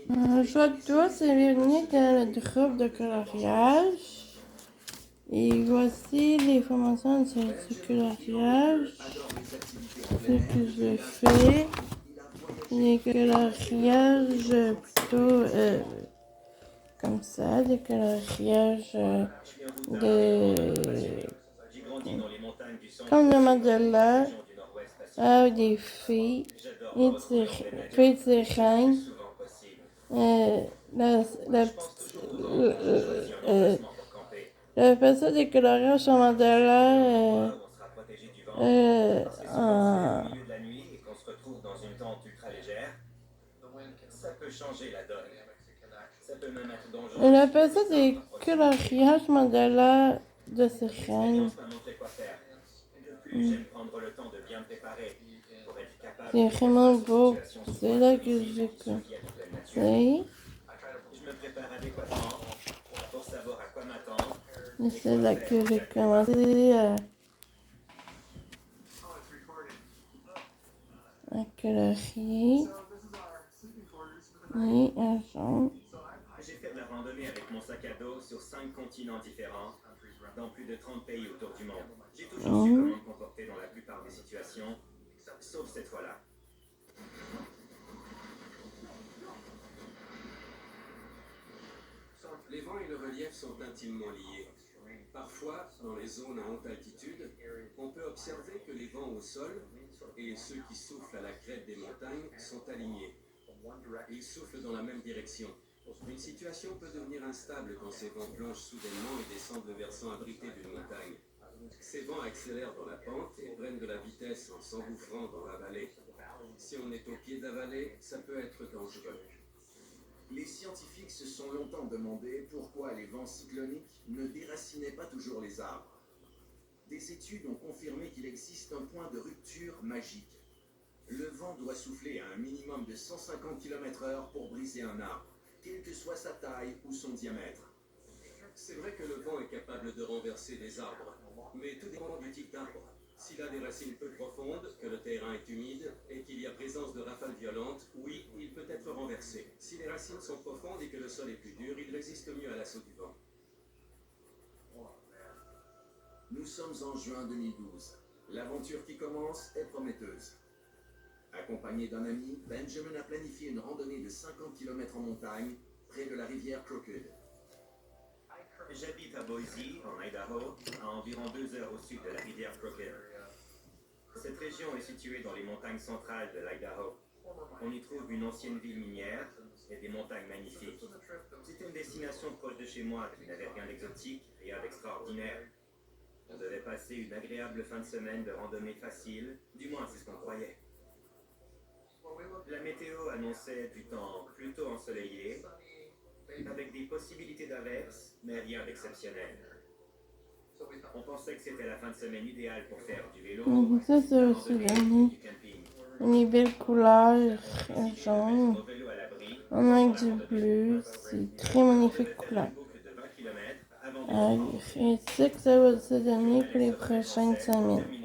Le choix de doigt, c'est bienvenue dans le groupe de coloriage. Et voici les formations sur ce coloriage. Ce que je fais. Des coloriages plutôt comme ça, des coloriages de comme le mandala avec des filles et des reines. La façon des coloriages sur mandala en on appelle ça des coloriages mandala de sirène. C'est vraiment beau. C'est là que j'ai commencé. Et c'est là que j'ai commencé à colorier. Et à jaune. J'ai fait de la randonnée avec mon sac à dos sur 5 continents différents, dans plus de 30 pays autour du monde. J'ai toujours su comment me comporter dans la plupart des situations, sauf cette fois-là. Les vents et le relief sont intimement liés. Parfois, dans les zones à haute altitude, on peut observer que les vents au sol et ceux qui soufflent à la crête des montagnes sont alignés. Ils soufflent dans la même direction. Une situation peut devenir instable quand ces vents plongent soudainement et descendent le versant abrité d'une montagne. Ces vents accélèrent dans la pente et prennent de la vitesse en s'engouffrant dans la vallée. Si on est au pied de la vallée, ça peut être dangereux. Les scientifiques se sont longtemps demandé pourquoi les vents cycloniques ne déracinaient pas toujours les arbres. Des études ont confirmé qu'il existe un point de rupture magique. Le vent doit souffler à un minimum de 150 km/h pour briser un arbre, quelle que soit sa taille ou son diamètre. C'est vrai que le vent est capable de renverser des arbres, mais tout dépend du type d'arbre. S'il a des racines peu profondes, que le terrain est humide et qu'il y a présence de rafales violentes, oui, il peut être renversé. Si les racines sont profondes et que le sol est plus dur, il résiste mieux à l'assaut du vent. Nous sommes en juin 2012. L'aventure qui commence est prometteuse. Accompagné d'un ami, Benjamin a planifié une randonnée de 50 km en montagne, près de la rivière Crooked. J'habite à Boise, en Idaho, à environ 2 heures au sud de la rivière Crooked. Cette région est située dans les montagnes centrales de l'Idaho. On y trouve une ancienne ville minière et des montagnes magnifiques. C'était une destination proche de chez moi qui n'avait rien d'exotique, rien d'extraordinaire. On devait passer une agréable fin de semaine de randonnée facile, du moins c'est ce qu'on croyait. La météo annonçait du temps plutôt ensoleillé, avec des possibilités d'averses, mais rien d'exceptionnel. On pensait que c'était la fin de semaine idéale pour faire du vélo, Donc ça c'est aussi donné une belle couleur jaune avec du bleu. C'est très magnifique couleur. Et c'est ce que ça va se donner pour les prochaines semaines.